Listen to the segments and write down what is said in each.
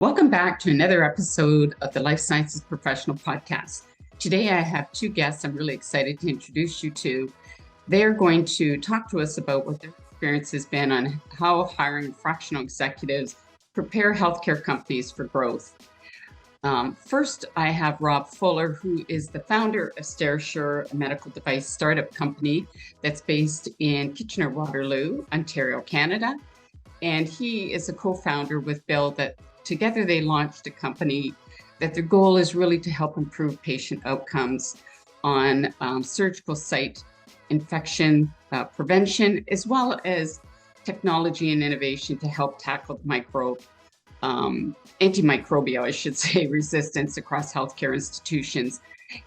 Welcome back to another episode of the Life Sciences Professional Podcast. Today I have two guests I'm really excited to introduce you to. They're going to talk to us about what their experience has been on how hiring fractional executives prepare healthcare companies for growth. First, I have Rob Fuller, who is the founder of Sterasure, a medical device startup company that's based in Kitchener-Waterloo, Ontario, Canada. And he is a co-founder with Bill that together they launched a company that their goal is really to help improve patient outcomes on surgical site infection prevention, as well as technology and innovation to help tackle the antimicrobial, I should say, resistance across healthcare institutions.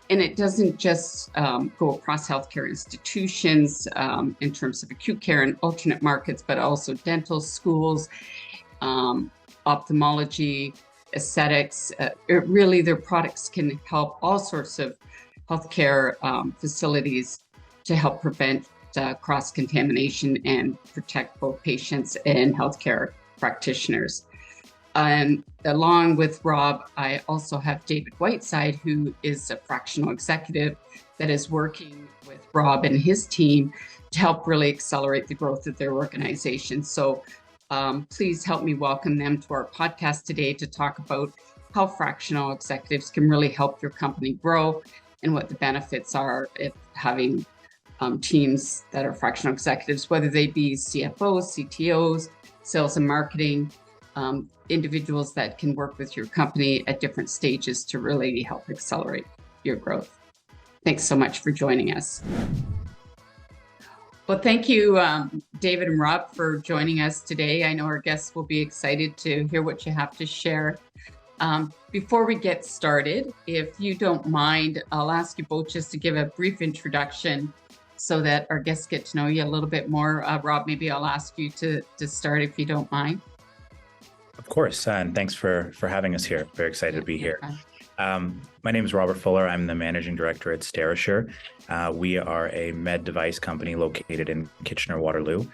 And it doesn't just go across healthcare institutions in terms of acute care and alternate markets, but also dental schools, ophthalmology, aesthetics. Really, their products can help all sorts of healthcare facilities to help prevent cross-contamination and protect both patients and healthcare practitioners. And along with Rob, I also have David Whiteside, who is a fractional executive that is working with Rob and his team to help really accelerate the growth of their organization. So please help me welcome them to our podcast today to talk about how fractional executives can really help your company grow and what the benefits are of having teams that are fractional executives, whether they be CFOs, CTOs, sales and marketing, individuals that can work with your company at different stages to really help accelerate your growth. Thanks so much for joining us. Well, thank you, David and Rob, for joining us today. I know our guests will be excited to hear what you have to share. Before we get started, if you don't mind, I'll ask you both just to give a brief introduction so that our guests get to know you a little bit more. Rob, maybe I'll ask you to start if you don't mind. Of course, and thanks for having us here. Very excited to be here. My name is Robert Fuller. I'm the managing director at Sterasure. We are a med device company located in Kitchener-Waterloo.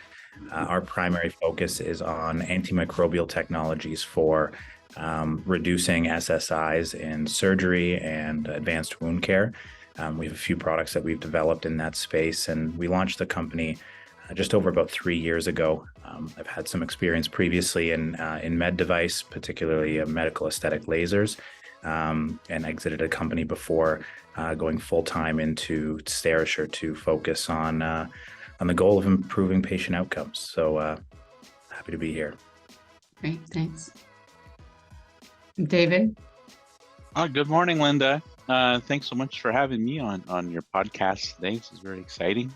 Our primary focus is on antimicrobial technologies for reducing SSIs in surgery and advanced wound care. We have a few products that we've developed in that space, and we launched the company just over about 3 years ago. I've had some experience previously in med device, particularly medical aesthetic lasers, and exited a company before going full-time into Sterasure to focus on the goal of improving patient outcomes. So happy to be here. Great, thanks. David? Good morning, Linda. Thanks so much for having me on your podcast today. This is very exciting.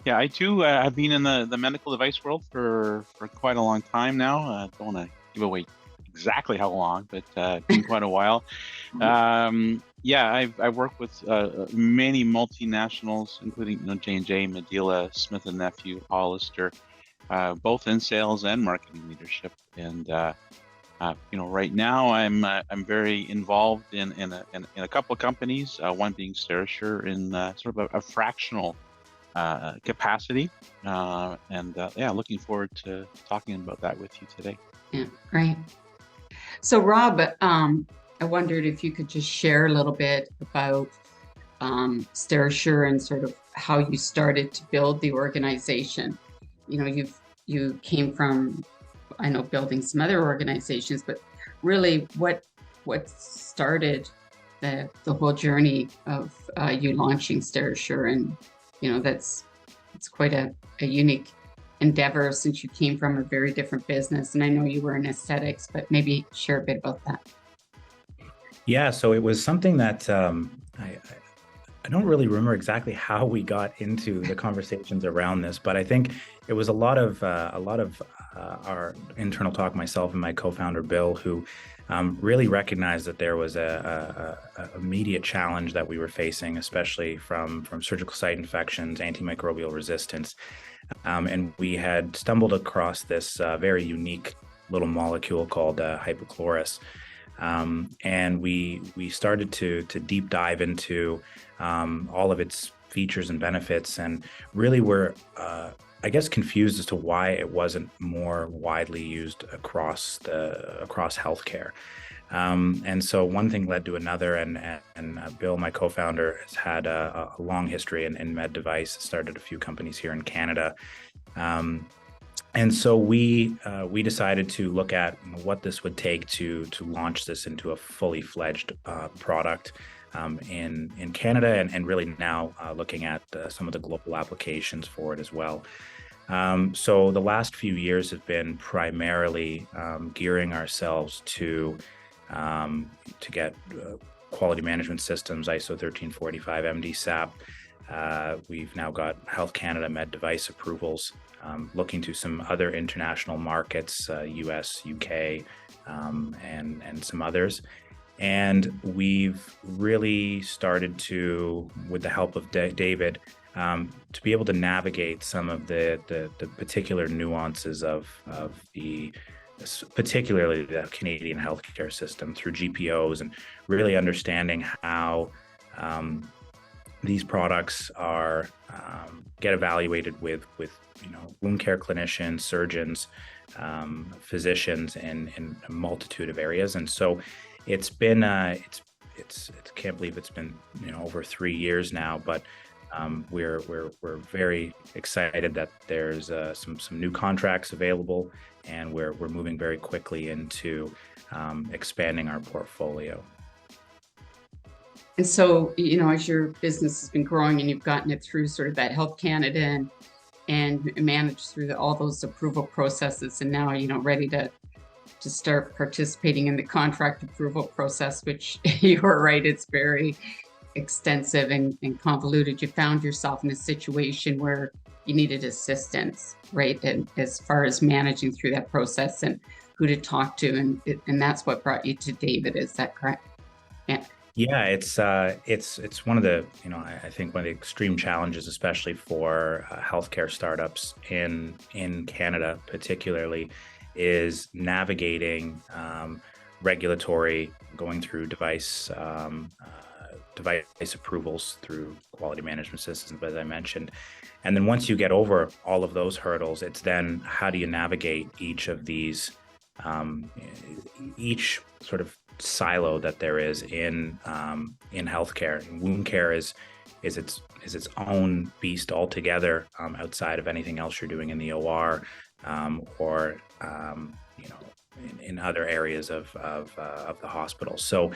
Yeah, I too have been in the medical device world for quite a long time now. Don't want to give away exactly how long, but been quite a while. Yeah, I've worked with many multinationals, including J&J, Medela, Smith & Nephew, Hollister, both in sales and marketing leadership. And right now I'm very involved in a couple of companies. One being Sterasure in sort of a fractional capacity, and looking forward to talking about that with you today. Yeah, great. So Rob, I wondered if you could just share a little bit about Sterasure and sort of how you started to build the organization. You came from, I know, building some other organizations, but really what started the whole journey of you launching Sterasure? And it's quite a unique endeavor since you came from a very different business. And I know you were in aesthetics, but maybe share a bit about that. Yeah, so it was something that I don't really remember exactly how we got into the conversations around this, but I think it was a lot of our internal talk, myself and my co-founder Bill, who really recognized that there was a immediate challenge that we were facing, especially from surgical site infections, antimicrobial resistance. And we had stumbled across this very unique little molecule called hypochlorous. And we started to deep dive into all of its features and benefits, and really were I guess, confused as to why it wasn't more widely used across healthcare. And so one thing led to another, and Bill, my co-founder, has had a long history in med device, started a few companies here in Canada. And so we decided to look at what this would take to launch this into a fully fledged product in Canada, and really now looking at some of the global applications for it as well. So the last few years have been primarily gearing ourselves to get quality management systems, ISO 13485, MDSAP. We've now got Health Canada med device approvals, looking to some other international markets, U.S., U.K., and some others. And we've really started to, with the help of David, to be able to navigate some of the particular nuances of particularly the Canadian healthcare system through GPOs, and really understanding how these products are get evaluated with wound care clinicians, surgeons, physicians in a multitude of areas. And so it's been it's can't believe it's been over 3 years now, but we're very excited that there's some new contracts available, and we're moving very quickly into expanding our portfolio. And so, as your business has been growing and you've gotten it through sort of that Health Canada and managed through all those approval processes, and now, ready to start participating in the contract approval process, which you are right, it's very extensive and convoluted. You found yourself in a situation where you needed assistance, right? And as far as managing through that process and who to talk to, and that's what brought you to David. Is that correct? Yeah. Yeah, it's one of the, I think one of the extreme challenges, especially for healthcare startups in Canada, particularly, is navigating regulatory, going through device approvals through quality management systems, as I mentioned. And then once you get over all of those hurdles, it's then how do you navigate each of these, each sort of silo that there is in healthcare. And wound care is its own beast altogether, outside of anything else you're doing in the OR, or in other areas of the hospital. So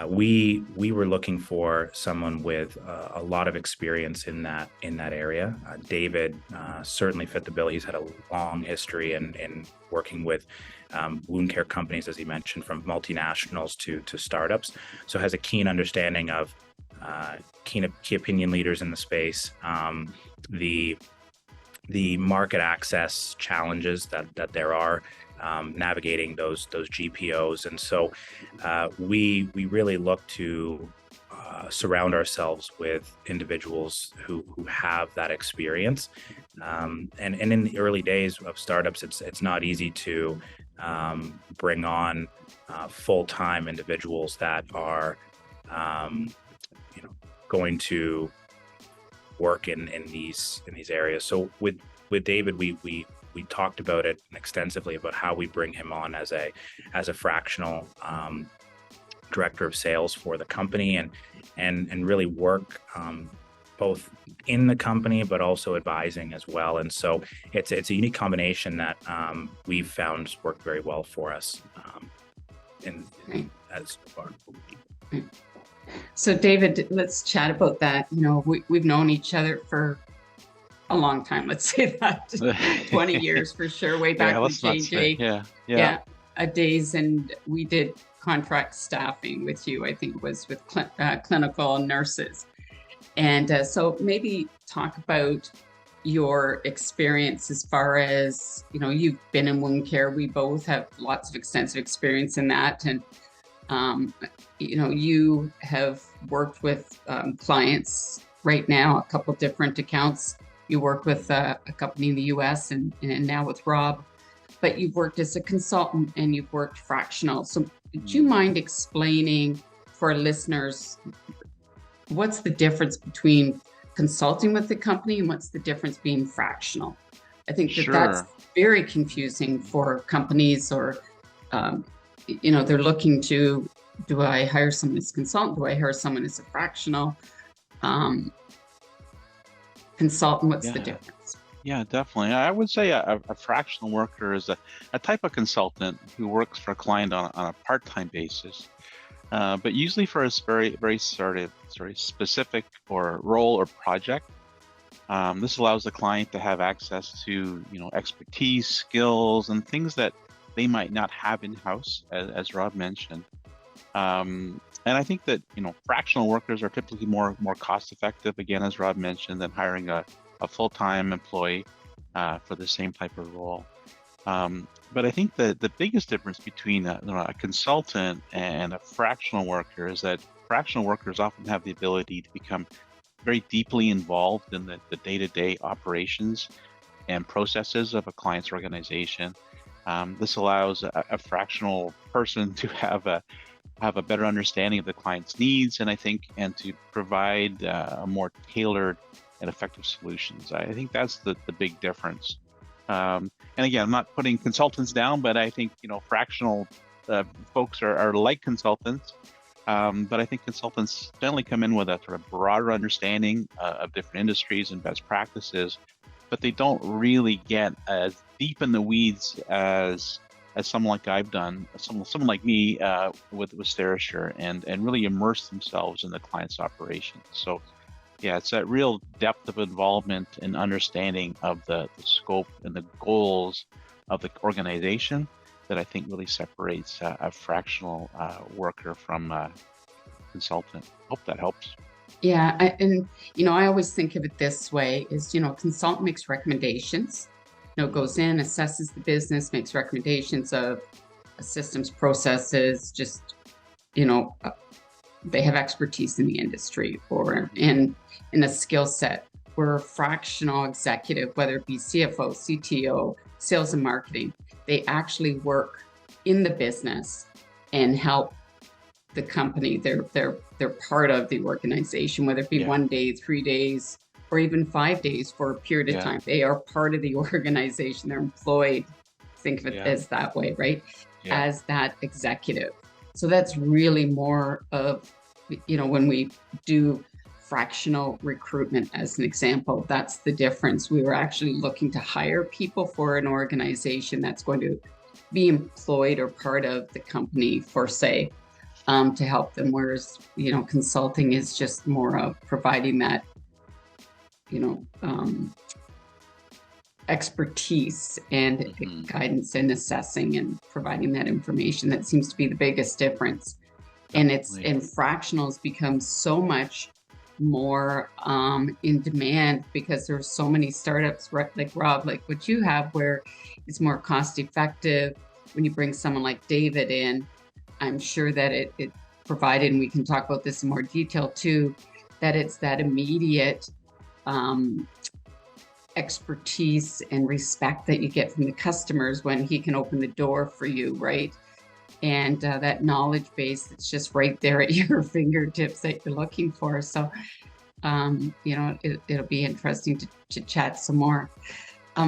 we were looking for someone with a lot of experience in that area. David certainly fit the bill. He's had a long history in working with wound care companies, as he mentioned, from multinationals to startups. So has a keen understanding of key opinion leaders in the space, the market access challenges that there are, navigating those GPOs. And so we really look to surround ourselves with individuals who have that experience. And in the early days of startups, it's not easy to bring on full-time individuals that are going to work in these areas. So with David, we talked about it extensively, about how we bring him on as a fractional director of sales for the company, and really work both in the company but also advising as well. And so it's a unique combination that we've found worked very well for us as far. So David, let's chat about that. We've known each other for a long time. Let's say that 20 years for sure, way back when JJ. Yeah. Days, and we did contract staffing with you. I think it was with clinical nurses. And so maybe talk about your experience as far as, you've been in wound care. We both have lots of extensive experience in that. And, you have worked with clients right now, a couple different accounts. You work with a company in the U.S. and now with Rob, but you've worked as a consultant and you've worked fractional. So would you mind explaining for our listeners, what's the difference between consulting with the company and what's the difference being fractional? I think that Sure. that's very confusing for companies, or, they're looking to, do I hire someone as a consultant? Do I hire someone as a fractional consultant? What's the Yeah. difference? Yeah, definitely. I would say a fractional worker is a type of consultant who works for a client on a part-time basis, but usually for a very sort of specific or role or project. This allows the client to have access to expertise, skills, and things that they might not have in-house, as Rob mentioned. And I think that fractional workers are typically more cost-effective, again, as Rob mentioned, than hiring a full-time employee for the same type of role. But I think the biggest difference between a consultant and a fractional worker is that fractional workers often have the ability to become very deeply involved in the day-to-day operations and processes of a client's organization. This allows a fractional person to have a better understanding of the client's needs, and to provide a more tailored and effective solutions. I think that's the big difference. And again, I'm not putting consultants down, but I think fractional folks are like consultants. But I think consultants generally come in with a sort of broader understanding of different industries and best practices, but they don't really get as deep in the weeds as someone like I've done, someone like me with Sterasure, and really immerse themselves in the client's operations. So yeah, it's that real depth of involvement and understanding of the scope and the goals of the organization that I think really separates a fractional worker from a consultant. Hope that helps. Yeah, I always think of it this way: is consultant makes recommendations, goes in, assesses the business, makes recommendations of systems, processes, just they have expertise in the industry or in a skill set. Where a fractional executive, whether it be CFO, CTO, sales and marketing, they actually work in the business and help the company. They're part of the organization, whether it be 1 day, 3 days, or even 5 days for a period of time. They are part of the organization. They're employed. Think of it as that way, right? As that executive. So that's really more of, when we do fractional recruitment as an example, that's the difference. We were actually looking to hire people for an organization that's going to be employed or part of the company for, say, to help them. Whereas, consulting is just more of providing that, expertise and guidance and assessing and providing that information. That seems to be the biggest difference. Definitely. And fractionals become so much more in demand because there's so many startups like Rob, like what you have, where it's more cost effective. When you bring someone like David in, I'm sure that it provided, and we can talk about this in more detail too, that it's that immediate expertise and respect that you get from the customers when he can open the door for you, right? And that knowledge base that's just right there at your fingertips that you're looking for. So, it'll be interesting to chat some more.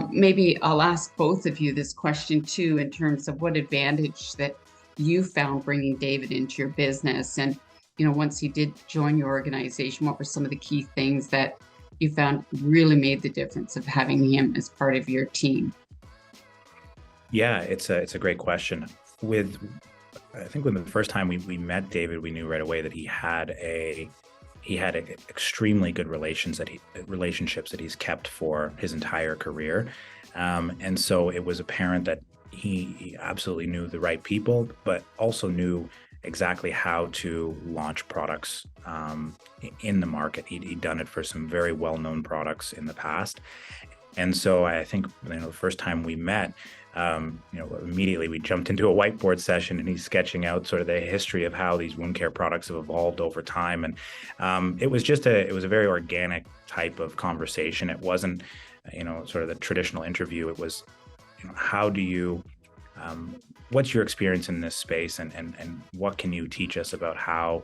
Maybe I'll ask both of you this question too, in terms of what advantage that you found bringing David into your business. And, once he did join your organization, what were some of the key things that you found really made the difference of having him as part of your team? Yeah, it's a great question. I think when the first time we met David, we knew right away that he had extremely good relationships that he's kept for his entire career, and so it was apparent that he absolutely knew the right people, but also knew exactly how to launch products in the market. He'd done it for some very well-known products in the past, and so I think the first time we met, immediately we jumped into a whiteboard session, and he's sketching out sort of the history of how these wound care products have evolved over time. And it was a very organic type of conversation. It wasn't, sort of the traditional interview. It was, how do you, what's your experience in this space, and what can you teach us about how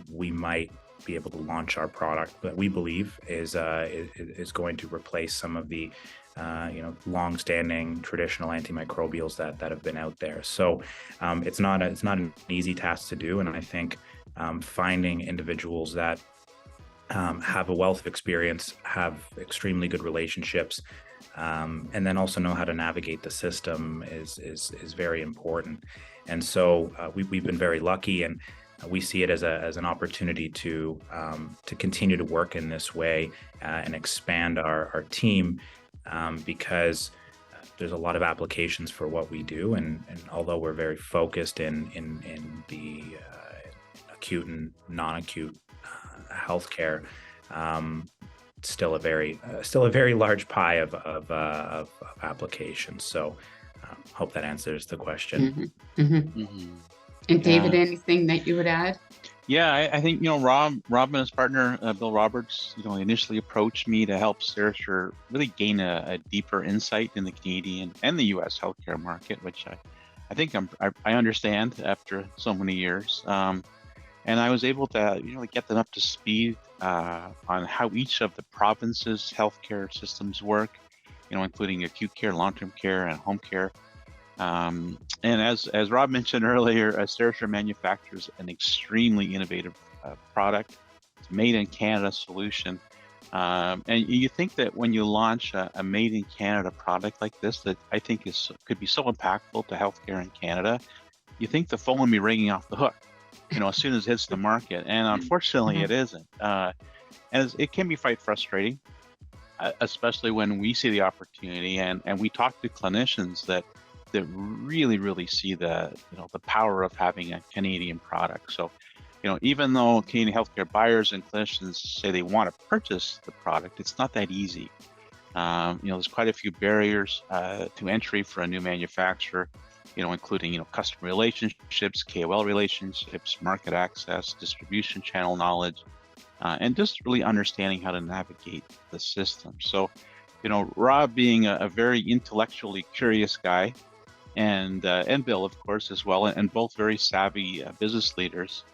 we might be able to launch our product that we believe is going to replace some of the long-standing traditional antimicrobials that have been out there. So it's not an easy task to do, and I think finding individuals that have a wealth of experience, have extremely good relationships, and then also know how to navigate the system is very important. And so we've been very lucky, and we see it as an opportunity to continue to work in this way and expand our team, because there's a lot of applications for what we do, and although we're very focused in the acute and non-acute healthcare, still a very large pie of applications. So hope that answers the question. And David, anything that you would add? Yeah, I think, Rob and his partner, Bill Roberts, initially approached me to help Sterasure really gain a deeper insight in the Canadian and the U.S. healthcare market, which I think I understand after so many years. And I was able to get them up to speed on how each of the provinces' healthcare systems work, including acute care, long-term care, and home care. And as Rob mentioned earlier, Sterasure manufactures an extremely innovative product. It's made in Canada solution. And you think that when you launch a made in Canada product like this, that I think could be so impactful to healthcare in Canada, you think the phone would be ringing off the hook, as soon as it hits the market. And unfortunately, it isn't. And it can be quite frustrating, especially when we see the opportunity and we talk to clinicians that really see the power of having a Canadian product. So, even though Canadian healthcare buyers and clinicians say they want to purchase the product, it's not that easy. There's quite a few barriers to entry for a new manufacturer, including customer relationships, KOL relationships, market access, distribution channel knowledge, and just really understanding how to navigate the system. So, Rob being a very intellectually curious guy, and Bill, of course, as well, and both very savvy business leaders,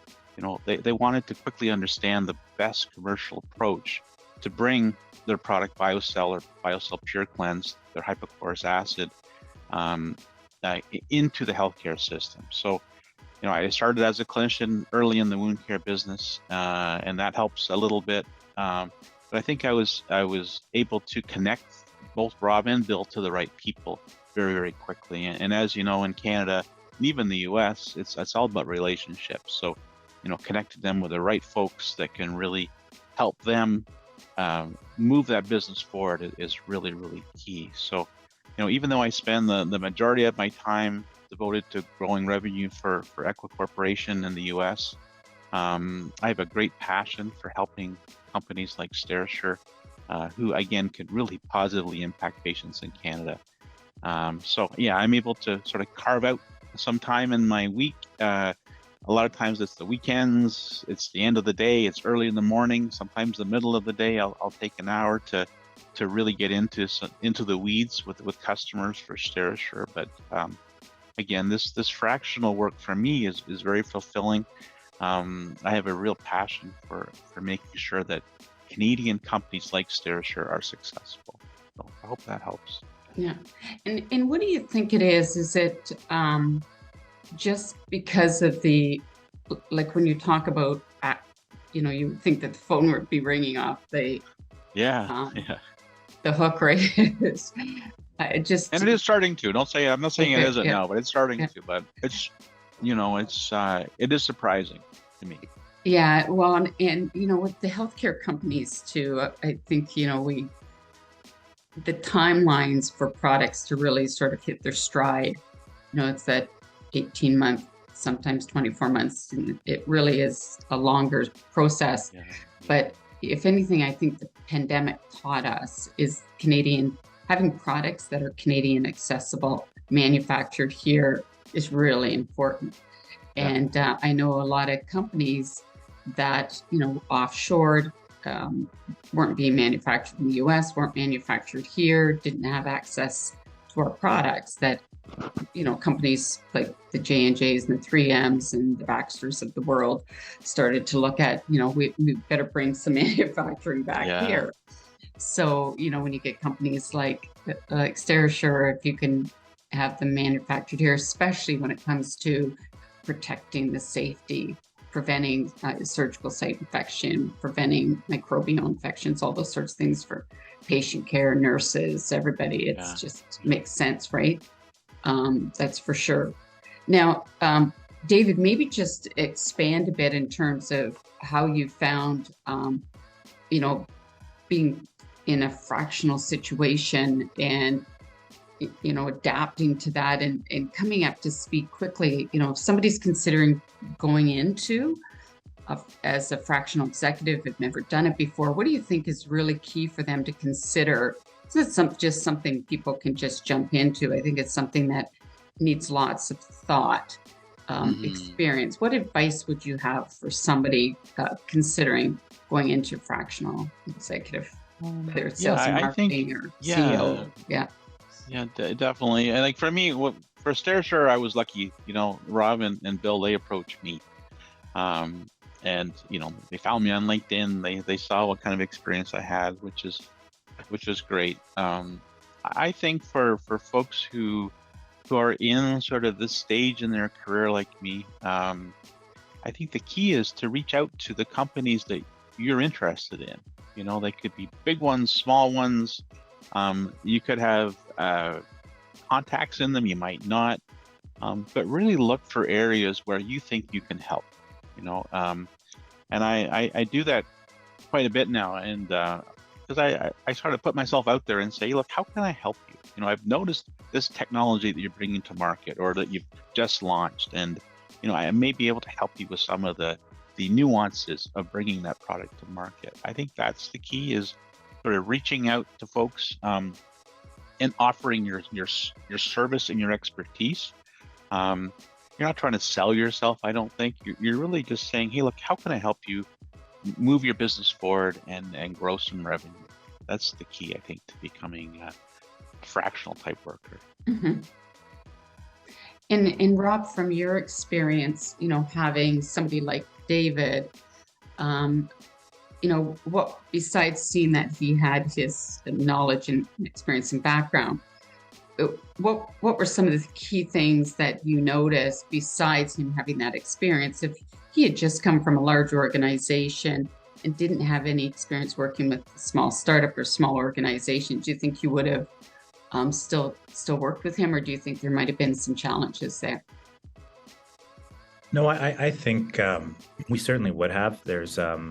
they wanted to quickly understand the best commercial approach to bring their product BIHOCL or BIHOCL PureCleanse, their hypochlorous acid, into the healthcare system. So, I started as a clinician early in the wound care business, and that helps a little bit. But I think I was able to connect both Rob and Bill to the right people very, very quickly. And as you know, in Canada, and even the US, it's all about relationships. So, connecting them with the right folks that can really help them move that business forward is really, really key. So, even though I spend the majority of my time devoted to growing revenue for Equa Corporation in the US, I have a great passion for helping companies like Sterasure, who again could really positively impact patients in Canada. So yeah, I'm able to sort of carve out some time in my week. A lot of times it's the weekends, it's the end of the day, it's early in the morning, sometimes the middle of the day. I'll take an hour to really get into the weeds with customers for Sterasure. But again, this fractional work for me is very fulfilling. I have a real passion for making sure that Canadian companies like Sterasure are successful. So I hope that helps. Yeah. And what do you think it is? Is it just because of like when you talk about, you think that the phone would be ringing off the hook, right? It just, and it is starting to. I'm not saying it isn't now, but it's starting to. But it's, it is surprising to me. Yeah. Well, and with the healthcare companies too, I think the timelines for products to really sort of hit their stride, it's that 18-month, sometimes 24 months. And it really is a longer process. Yeah. But if anything, I think the pandemic taught us is having products that are Canadian accessible, manufactured here is really important. Yeah. And I know a lot of companies that, offshored, weren't being manufactured in the US, weren't manufactured here, didn't have access to our products that, companies like the J&Js and the 3Ms and the Baxters of the world started to look at, we better bring some manufacturing back here. So, when you get companies like Sterasure, if you can have them manufactured here, especially when it comes to protecting the safety, preventing surgical site infection, preventing microbial infections, all those sorts of things for patient care, nurses, everybody. It's just makes sense, right? That's for sure. Now, David, maybe just expand a bit in terms of how you found, being in a fractional situation and adapting to that and coming up to speed quickly. If somebody's considering going into as a fractional executive, have never done it before, what do you think is really key for them to consider? It's not just something people can just jump into. I think it's something that needs lots of thought, experience. What advice would you have for somebody considering going into fractional executive, whether it's sales and marketing or CEO? Yeah, definitely. And like for me, for Sterasure, I was lucky. Rob and Bill, they approached me, and they found me on LinkedIn. They saw what kind of experience I had, which is great. I think for folks who are in sort of this stage in their career like me, I think the key is to reach out to the companies that you're interested in. They could be big ones, small ones. You could have contacts in them, you might not, but really look for areas where you think you can help, and I do that quite a bit now, and because I sort of put myself out there and say, look, how can I help you? I've noticed this technology that you're bringing to market or that you've just launched, and I may be able to help you with some of the nuances of bringing that product to market. I think that's the key, is sort of reaching out to folks and offering your service and your expertise. You're not trying to sell yourself, I don't think. You're really just saying, hey, look, how can I help you move your business forward and grow some revenue? That's the key, I think, to becoming a fractional type worker. Mm-hmm. And Rob, from your experience, having somebody like David, what, besides seeing that he had his knowledge and experience and background, what were some of the key things that you noticed besides him having that experience? If he had just come from a large organization and didn't have any experience working with a small startup or small organization, do you think you would have still worked with him, or do you think there might have been some challenges there? No, I think we certainly would have. There's, the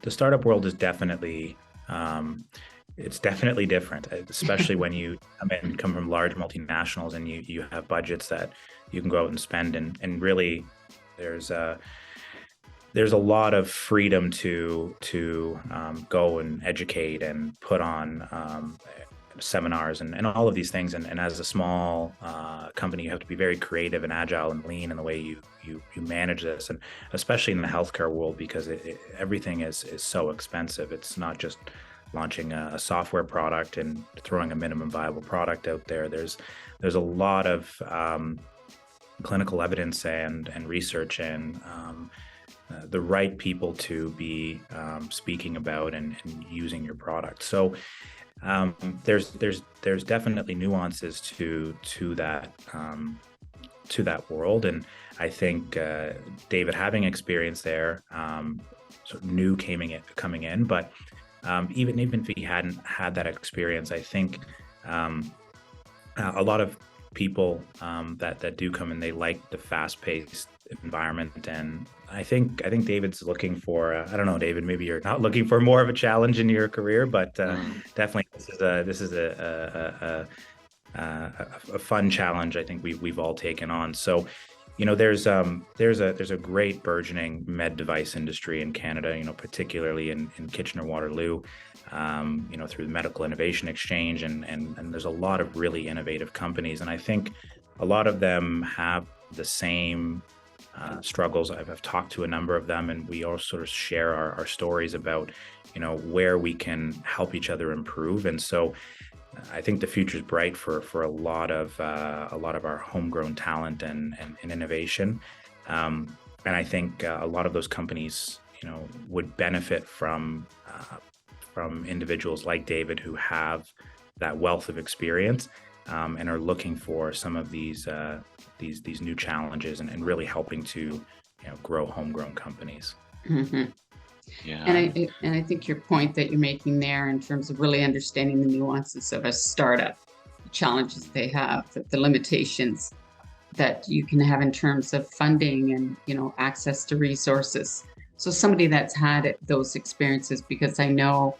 startup world is definitely, it's definitely different, especially when you come from large multinationals and you have budgets that you can go out and spend, and really there's a lot of freedom to go and educate and put on seminars and all of these things. And as a small company, you have to be very creative and agile and lean in the way you manage this, and especially in the healthcare world, because everything is so expensive. It's not just launching a software product and throwing a minimum viable product out there. There's a lot of clinical evidence and research and the right people to be speaking about and using your product. So there's definitely nuances to that world, and I think David, having experience there, sort of new coming in, but even if he hadn't had that experience, I think a lot of people that do come in, they like the fast-paced environment, and I think David's looking for I don't know, David, maybe you're not looking for more of a challenge in your career, but definitely this is a fun challenge I think we've all taken on. So there's a great burgeoning med device industry in Canada, particularly in Kitchener-Waterloo, through the Medical Innovation Exchange, and there's a lot of really innovative companies, and I think a lot of them have the same struggles. I've talked to a number of them, and we all sort of share our stories about where we can help each other improve. And so I think the future is bright for a lot of our homegrown talent and innovation. And I think a lot of those companies, would benefit from individuals like David who have that wealth of experience and are looking for some of these new challenges and really helping to grow homegrown companies. Mm-hmm. Yeah. And I think your point that you're making there in terms of really understanding the nuances of a startup, the challenges they have, the limitations that you can have in terms of funding and access to resources. So somebody that's had those experiences, because I know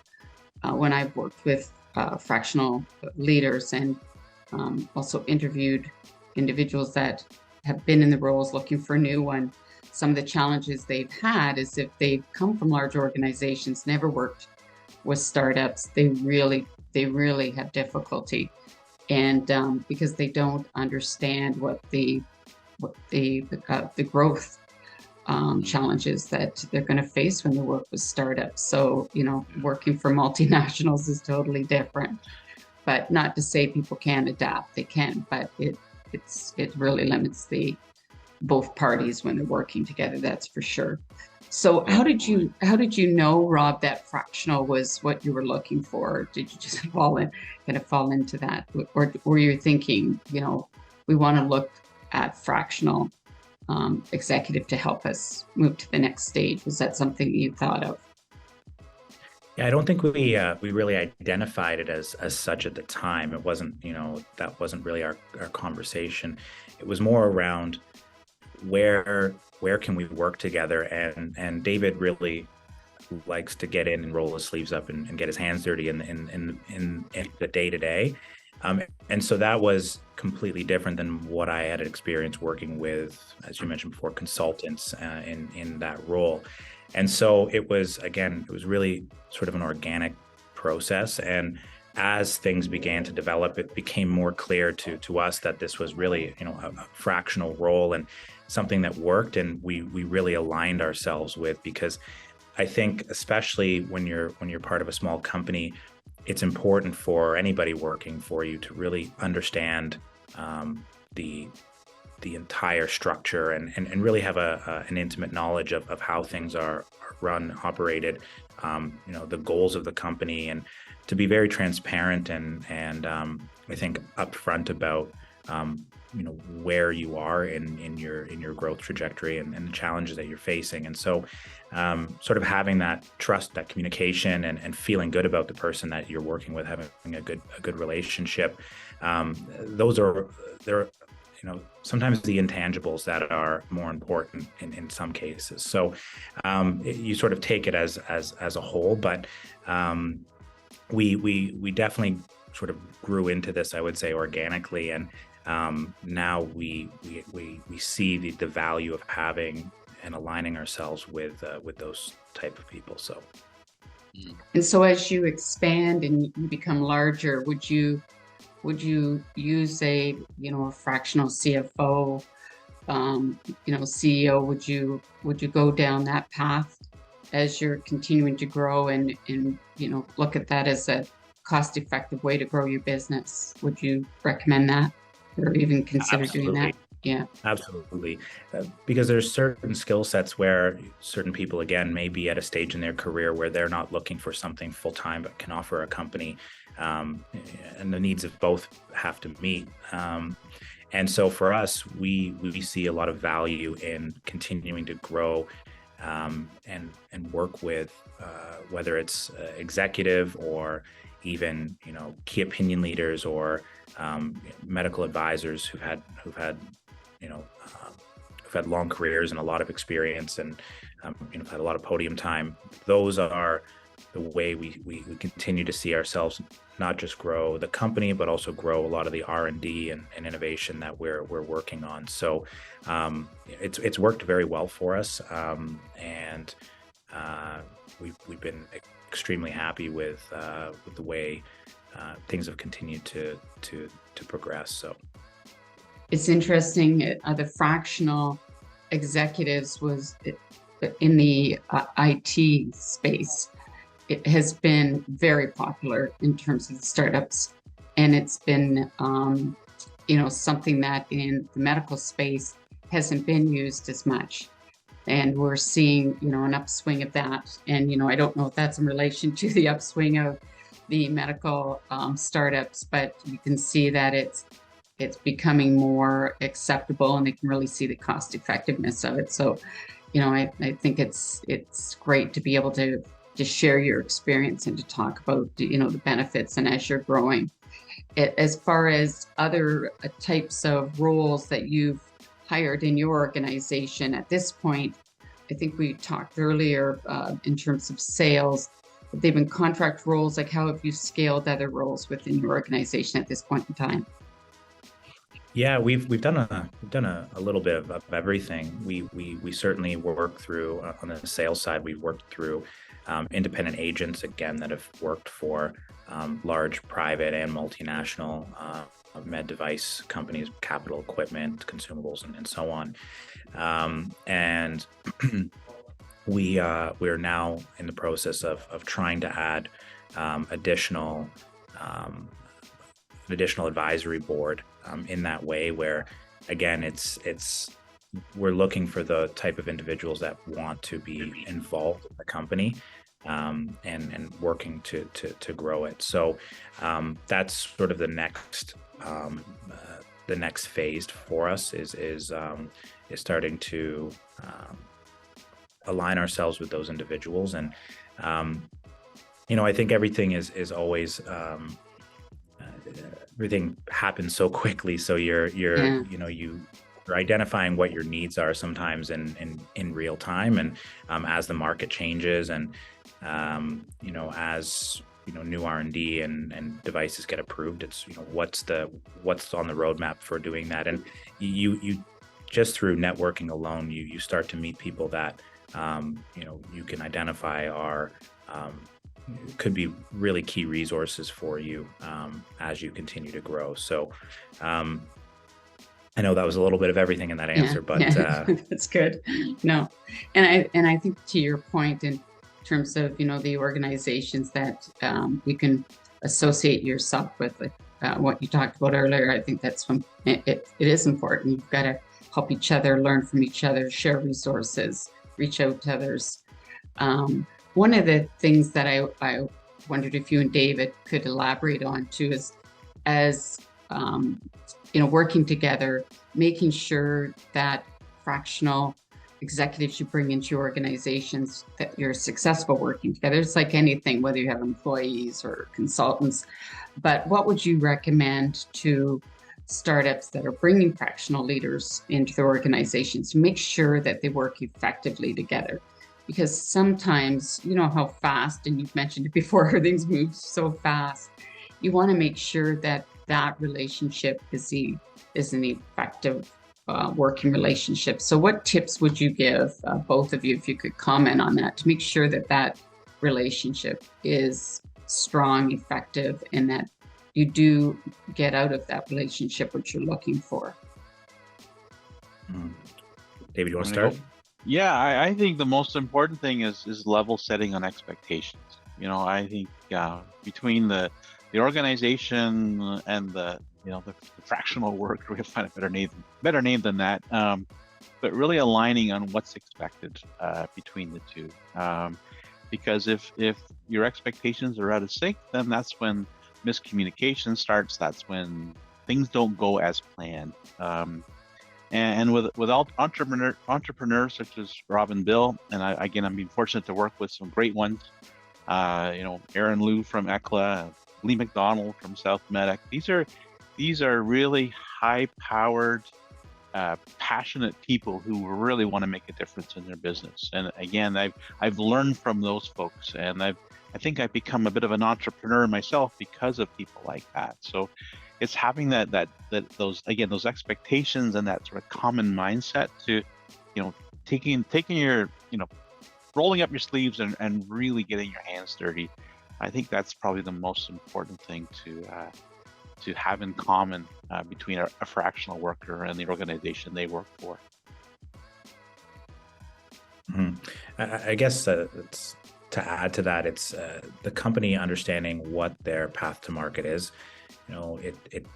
when I've worked with fractional leaders and also interviewed individuals that have been in the roles looking for a new one, some of the challenges they've had is if they've come from large organizations, never worked with startups, they really have difficulty. And because they don't understand what the growth challenges that they're going to face when they work with startups. So, working for multinationals is totally different. But not to say people can't adapt, they can, but it really limits both parties when they're working together, that's for sure. So how did you know, Rob, that fractional was what you were looking for? Did you just fall into that? Or were you thinking, we want to look at fractional executive to help us move to the next stage? Was that something you thought of? Yeah, I don't think we really identified it as such at the time. It wasn't, that wasn't really our conversation. It was more around where can we work together, and David really likes to get in and roll his sleeves up and get his hands dirty in the day-to-day. And so that was completely different than what I had experienced working with, as you mentioned before, consultants in that role. And so it was really sort of an organic process. And as things began to develop, it became more clear to us that this was really, a fractional role and something that worked, and we really aligned ourselves with, because I think especially when you're part of a small company, it's important for anybody working for you to really understand the entire structure and really have an intimate knowledge of how things are run, operated, the goals of the company, and to be very transparent and I think upfront about where you are in your growth trajectory and the challenges that you're facing. And so sort of having that trust, that communication, and feeling good about the person that you're working with, having a good relationship, they're sometimes the intangibles that are more important in some cases. So you sort of take it as a whole, but we definitely sort of grew into this, I would say, organically, and now we see the value of having and aligning ourselves with those type of people. So, and so as you expand and you become larger, would you use a fractional CFO, CEO? Would you go down that path as you're continuing to grow and look at that as a cost-effective way to grow your business? Would you recommend that, or even consider Absolutely. doing that? Yeah, absolutely. Because there's certain skill sets where certain people, again, may be at a stage in their career where they're not looking for something full-time, but can offer a company, and the needs of both have to meet. And so for us, we see a lot of value in continuing to grow and work with whether it's executive or even key opinion leaders or medical advisors who've had long careers and a lot of experience and had a lot of podium time. Those are the way we continue to see ourselves not just grow the company, but also grow a lot of the R&D and innovation that we're working on. So it's worked very well for us, and we've been extremely happy with the way things have continued to progress. So it's interesting. The fractional executives was in the IT space. It has been very popular in terms of the startups, and it's been something that in the medical space hasn't been used as much. and we're seeing, an upswing of that. And, I don't know if that's in relation to the upswing of the medical startups, but you can see that it's becoming more acceptable, and they can really see the cost effectiveness of it. So, I think it's great to be able to share your experience and to talk about, the benefits, and as you're growing. As far as other types of roles that you've hired in your organization at this point, I think we talked earlier in terms of sales. They've been contract roles. Like, how have you scaled other roles within your organization at this point in time? Yeah, we've done a little bit of everything. We certainly work through on the sales side. We've worked through independent agents, again, that have worked for large private and multinational med device companies, capital equipment, consumables, and so on. And we're now in the process of trying to add additional advisory board in that way, where again we're looking for the type of individuals that want to be involved in the company and working to grow it. So that's sort of the next phase for us is starting to align ourselves with those individuals. And I think everything is always everything happens so quickly. So you're identifying what your needs are sometimes in real time, and as the market changes, and as new R&D and devices get approved, it's what's on the roadmap for doing that. And you just through networking alone, you start to meet people that you can identify are could be really key resources for you as you continue to grow. So I know that was a little bit of everything in that answer, but that's good. No, and I think to your point in terms of the organizations that you can associate yourself with, like what you talked about earlier, I think that's when it is important. You've got to help each other, learn from each other, share resources, reach out to others. One of the things that I wondered if you and David could elaborate on too is, as working together, making sure that fractional executives you bring into your organizations, that you're successful working together. It's like anything, whether you have employees or consultants. But what would you recommend to startups that are bringing fractional leaders into their organizations to make sure that they work effectively together? Because sometimes, how fast, and you've mentioned it before, things move so fast. You want to make sure that relationship is an effective working relationship. So what tips would you give, both of you, if you could comment on that, to make sure that relationship is strong, effective, and that you do get out of that relationship what you're looking for? David, you want to start? Yeah, I think the most important thing is level setting on expectations. I think between the organization and the fractional worker, we have to find a better name than that. But really aligning on what's expected between the two, because if your expectations are out of sync, then that's when miscommunication starts. That's when things don't go as planned. And with entrepreneurs such as Rob and Bill, and I'm being fortunate to work with some great ones. Aaron Liu from ECLA, Lee McDonald from South Medic. These are really high-powered, passionate people who really want to make a difference in their business. And again, I've learned from those folks, and I think I've become a bit of an entrepreneur myself because of people like that. So it's having those expectations and that sort of common mindset to, taking your, rolling up your sleeves and really getting your hands dirty. I think that's probably the most important thing to have in common between a fractional worker and the organization they work for. Mm-hmm. I guess it's, to add to that, it's the company understanding what their path to market is. It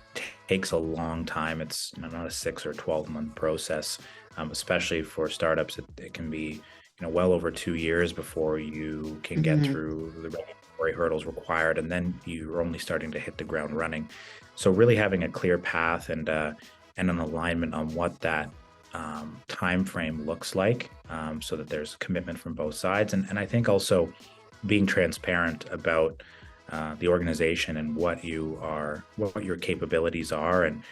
takes a long time. It's not a 6 or 12 month process especially for startups. It can be well over 2 years before you can get through the regulatory hurdles required, and then you're only starting to hit the ground running. So really having a clear path and an alignment on what that time frame looks like, so that there's commitment from both sides, and I think also being transparent about the organization and what your capabilities are, and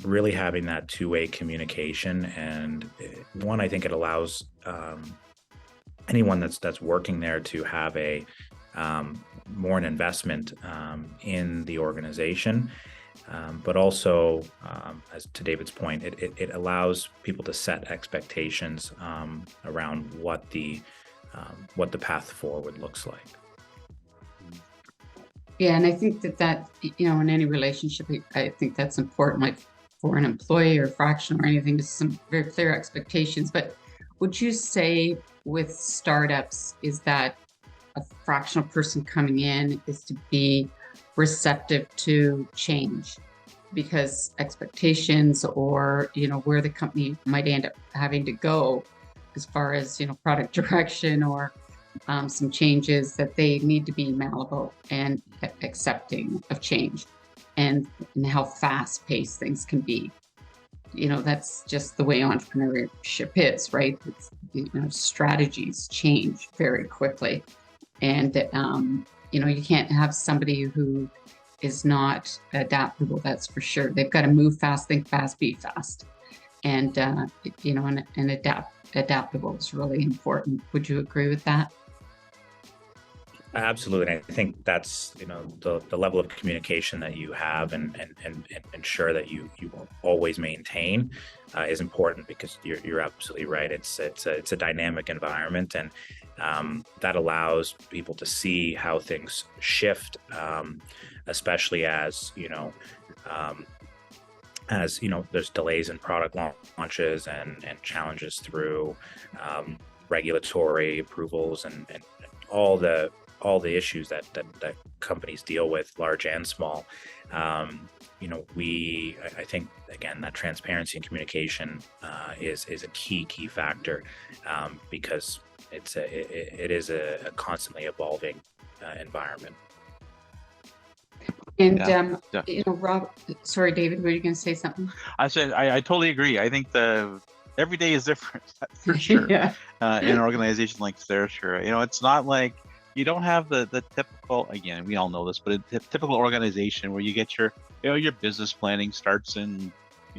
really having that two-way communication. And one, I think it allows anyone that's working there to have a more an investment in the organization, but also, as to David's point, it allows people to set expectations around what the path forward looks like. Yeah, and I think that in any relationship, I think that's important, like for an employee or fractional or anything, just some very clear expectations. But would you say with startups is that a fractional person coming in is to be receptive to change, because expectations or where the company might end up having to go as far as product direction or some changes, that they need to be malleable and accepting of change, and how fast paced things can be. That's just the way entrepreneurship is, right? It's, strategies change very quickly, and you can't have somebody who is not adaptable. That's for sure. They've got to move fast, think fast, be fast, and adaptable is really important. Would you agree with that? Absolutely. I think that's the level of communication that you have and ensure that you always maintain is important, because you're absolutely right. It's a dynamic environment, and that allows people to see how things shift, especially as there's delays in product launches and challenges through regulatory approvals and all the issues that companies deal with, large and small. I think, again, that transparency and communication is a key factor, because it is a constantly evolving environment. And Rob, sorry, David, were you going to say something? I said I totally agree. I think every day is different, for sure. Yeah. In an organization like Sterasure, it's not like you don't have the typical, again, we all know this, but a typical organization where you get your business planning starts in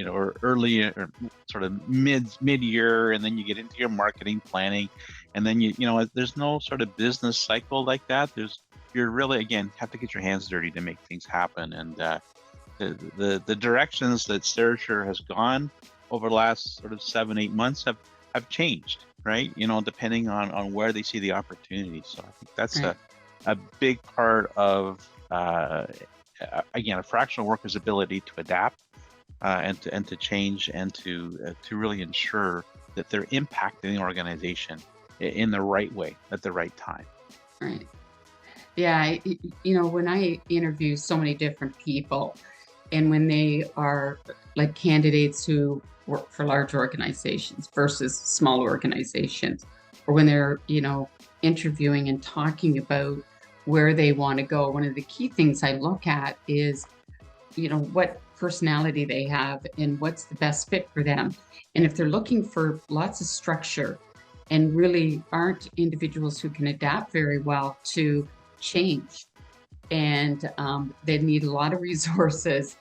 or early or sort of mid-year, and then you get into your marketing planning, and then there's no sort of business cycle like that. You're really, again, have to get your hands dirty to make things happen. And the directions that Sterasure has gone over the last sort of 7-8 months have changed, right? Depending on where they see the opportunity. So I think that's right. a big part of, again, a fractional worker's ability to adapt and to change, and to really ensure that they're impacting the organization in the right way at the right time. Right. Yeah. When I interview so many different people, and when they are like candidates who work for large organizations versus small organizations, or when they're, interviewing and talking about where they want to go, one of the key things I look at is, what personality they have and what's the best fit for them. And if they're looking for lots of structure and really aren't individuals who can adapt very well to change, and they need a lot of resources,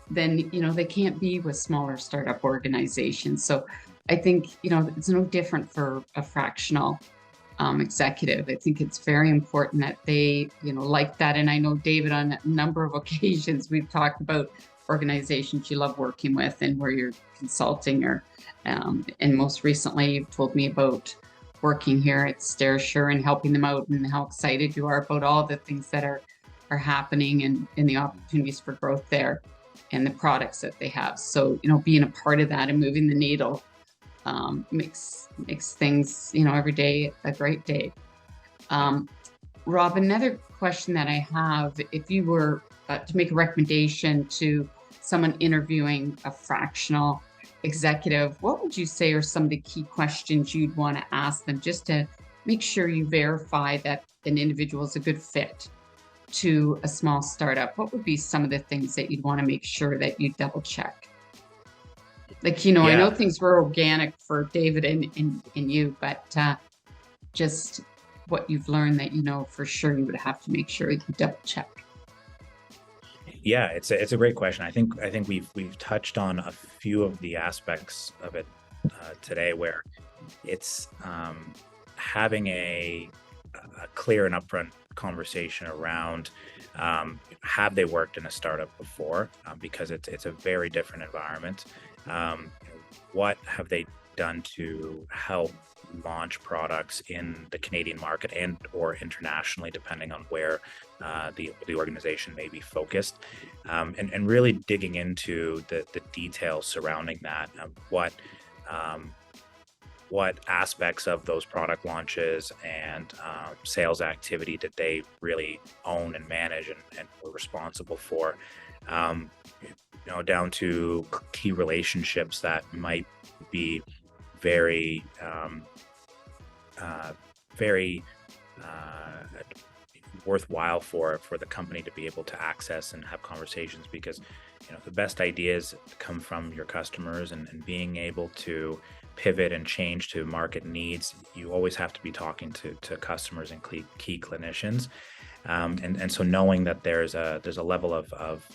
then they can't be with smaller startup organizations. So I think it's no different for a fractional executive. I think it's very important that they like that. And I know, David, on a number of occasions we've talked about organizations you love working with and where you're consulting, or and most recently you've told me about working here at Sterasure and helping them out, and how excited you are about all the things that are happening and the opportunities for growth there, and the products that they have. So, being a part of that and moving the needle makes things, every day a great day. Rob, another question that I have, if you were to make a recommendation to someone interviewing a fractional executive, what would you say are some of the key questions you'd want to ask them just to make sure you verify that an individual is a good fit to a small startup? What would be some of the things that you'd want to make sure that you double check? Like, I know things were organic for David and you, but just what you've learned that for sure you would have to make sure you double check. Yeah, it's a great question. I think we've touched on a few of the aspects of it today, where it's having a clear and upfront conversation around have they worked in a startup before, because it's a very different environment. What have they done to help launch products in the Canadian market and or internationally, depending on where the organization may be focused, and really digging into the details surrounding that. What aspects of those product launches and sales activity did they really own and manage and were responsible for, down to key relationships that might be very worthwhile for the company to be able to access and have conversations, because the best ideas come from your customers, and being able to pivot and change to market needs, you always have to be talking to customers and key clinicians. And so knowing that there's a level of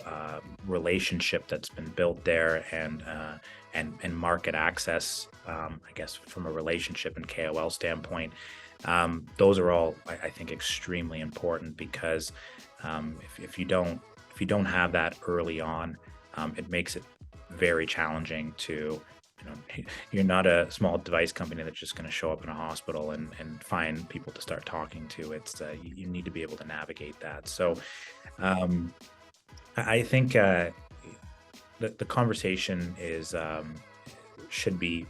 relationship that's been built there, and market access, I guess from a relationship and KOL standpoint, those are all I think extremely important, because if you don't have that early on, it makes it very challenging to. You're not a small device company that's just going to show up in a hospital and find people to start talking to. It's you need to be able to navigate that. So I think the conversation should be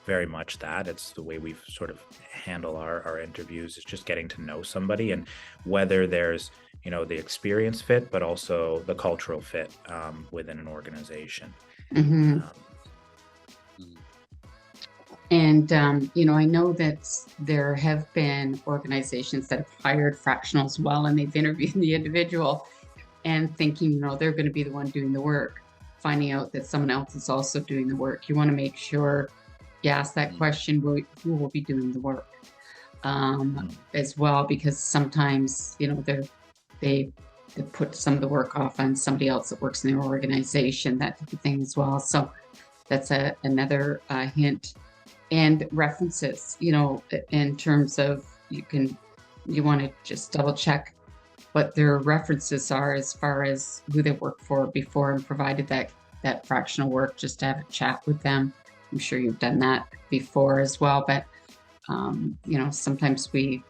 very much that. It's the way we've sort of handle our interviews, is just getting to know somebody, and whether there's the experience fit, but also the cultural fit within an organization. Mm-hmm. And, I know that there have been organizations that have hired fractionals well, and they've interviewed the individual and thinking, they're going to be the one doing the work, finding out that someone else is also doing the work. You want to make sure you ask that question, who will be doing the work as well, because sometimes, they put some of the work off on somebody else that works in their organization, that type of thing as well. So that's another hint. And references, in terms of you want to just double check what their references are as far as who they worked for before and provided that fractional work, just to have a chat with them. I'm sure you've done that before as well, but sometimes we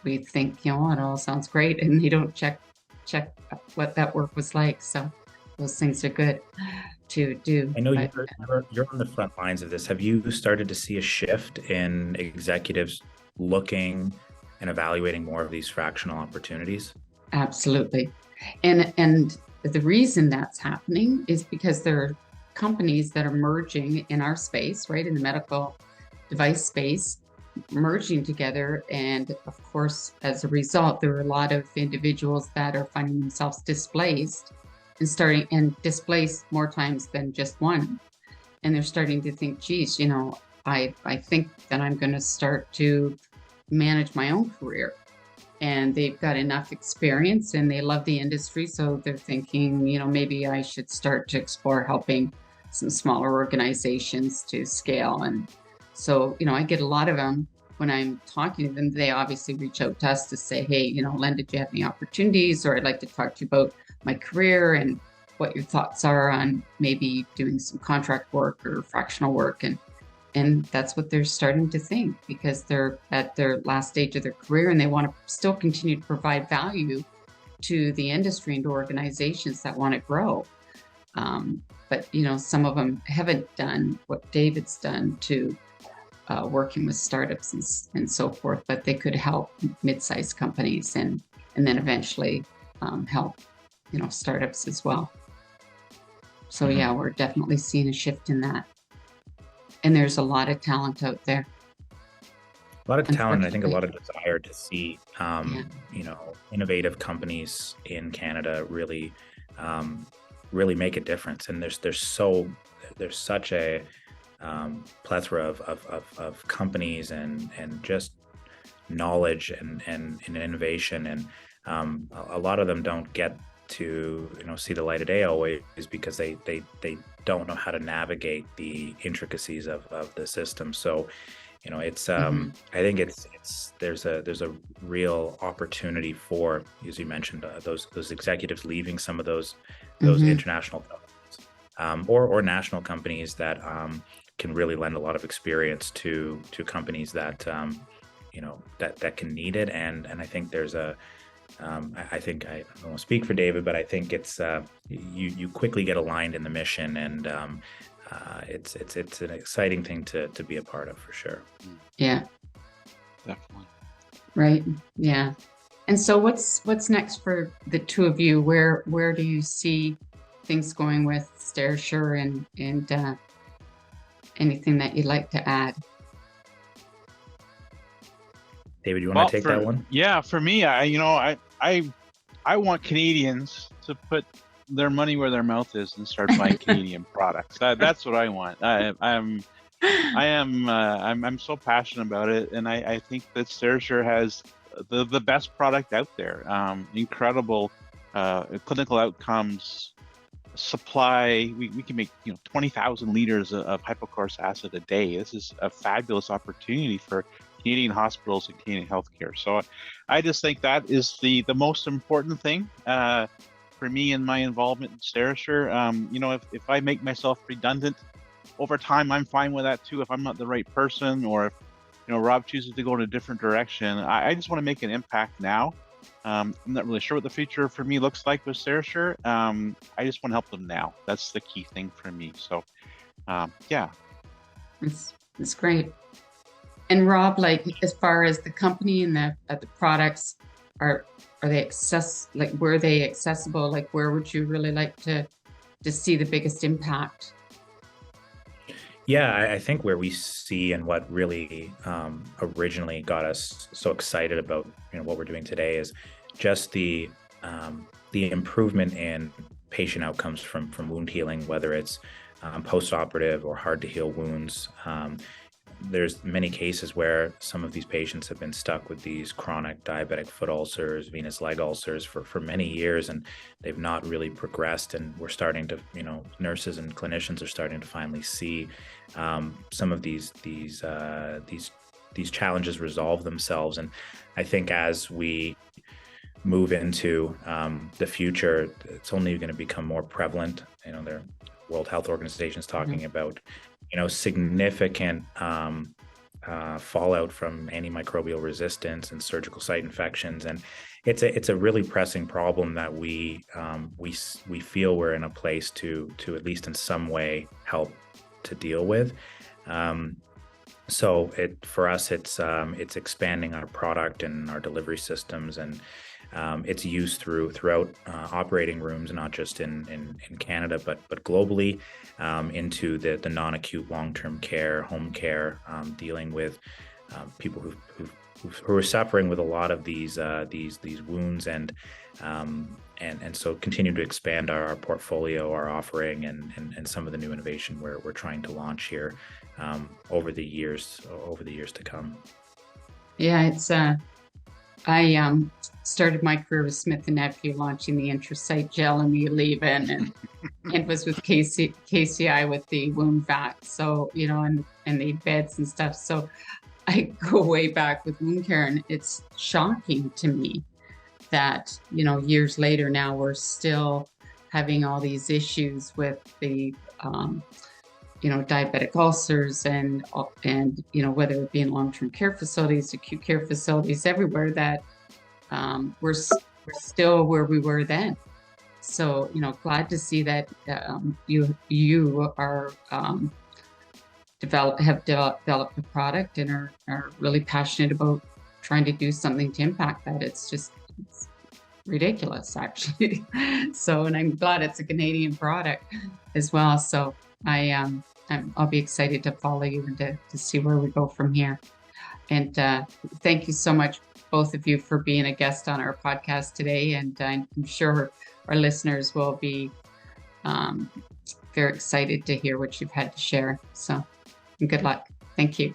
think, it all sounds great, and they don't check what that work was like. So those things are good to do. I know you're on the front lines of this. Have you started to see a shift in executives looking and evaluating more of these fractional opportunities? Absolutely. And the reason that's happening is because there are companies that are merging in our space, right, in the medical device space, merging together. And of course, as a result, there are a lot of individuals that are finding themselves displaced and displaced more times than just one. And they're starting to think, geez, I think that I'm going to start to manage my own career. And they've got enough experience and they love the industry. So they're thinking, maybe I should start to explore helping some smaller organizations to scale. And so, I get a lot of them when I'm talking to them. They obviously reach out to us to say, hey, Len, did you have any opportunities? Or I'd like to talk to you about my career and what your thoughts are on maybe doing some contract work or fractional work. And that's what they're starting to think, because they're at their last stage of their career and they want to still continue to provide value to the industry and to organizations that want to grow. But, some of them haven't done what David's done to working with startups and so forth, but they could help mid-sized companies and then eventually help, startups as well. So yeah, we're definitely seeing a shift in that. And there's a lot of talent out there. A lot of talent, and I think a Unfortunately. lot of desire to see, Yeah. innovative companies in Canada really make a difference. And there's such a plethora of companies and just knowledge and innovation, and a lot of them don't get to see the light of day always, because they don't know how to navigate the intricacies of the system. So it's Mm-hmm. I think there's a real opportunity for, as you mentioned, those executives leaving some of those Mm-hmm. international companies, or national companies that can really lend a lot of experience to companies that that can need it. And I think there's I think I don't want to speak for David, but I think it's you quickly get aligned in the mission, and it's an exciting thing to be a part of, for sure. Yeah. Definitely. Right. Yeah. And so what's next for the two of you? Where do you see things going with Sterasure, and anything that you'd like to add? David, you want to take that one? Yeah, for me, I want Canadians to put their money where their mouth is and start buying Canadian products. That's what I want. I'm so passionate about it, and I think that Sterasure has the best product out there. Incredible clinical outcomes, supply. We can make 20,000 liters of hypochlorous acid a day. This is a fabulous opportunity for Canadian hospitals and Canadian healthcare. So I just think that is the most important thing for me in my involvement in Sterasure. If I make myself redundant over time, I'm fine with that too. If I'm not the right person, or if Rob chooses to go in a different direction, I just want to make an impact now. I'm not really sure what the future for me looks like with Sterasure. I just want to help them now. That's the key thing for me. So, yeah. It's great. And Rob, like, as far as the company and the products, are they were they accessible? Like, where would you really like to see the biggest impact? Yeah, I think where we see, and what really originally got us so excited about what we're doing today, is just the improvement in patient outcomes from wound healing, whether it's post-operative or hard to heal wounds. There's many cases where some of these patients have been stuck with these chronic diabetic foot ulcers, venous leg ulcers for many years, and they've not really progressed. And we're starting to, nurses and clinicians are starting to finally see some of these challenges resolve themselves. And I think as we move into the future, it's only going to become more prevalent. The World Health Organization is talking about significant fallout from antimicrobial resistance and surgical site infections, and it's a really pressing problem that we feel we're in a place to at least in some way help to deal with. So for us, it's expanding our product and our delivery systems, and it's used throughout operating rooms, not just in Canada, but globally, into the non-acute long-term care, home care, dealing with people who are suffering with a lot of these wounds, and so continue to expand our portfolio, our offering, and some of the new innovation we're trying to launch here over the years to come. Yeah, it's I started my career with Smith & Nephew, launching the Intrasite gel and the Aleve, and was with KCI with the wound vac. So, and the beds and stuff. So I go way back with wound care, and it's shocking to me that, years later now, we're still having all these issues with the, diabetic ulcers, and whether it be in long-term care facilities, acute care facilities, everywhere, that we're still where we were then. So, glad to see that you are have developed a product and are really passionate about trying to do something to impact that. It's ridiculous, actually. So, and I'm glad it's a Canadian product as well. So I'll be excited to follow you and to see where we go from here. And thank you so much, both of you, for being a guest on our podcast today. And I'm sure our listeners will be very excited to hear what you've had to share. So good luck. Thank you.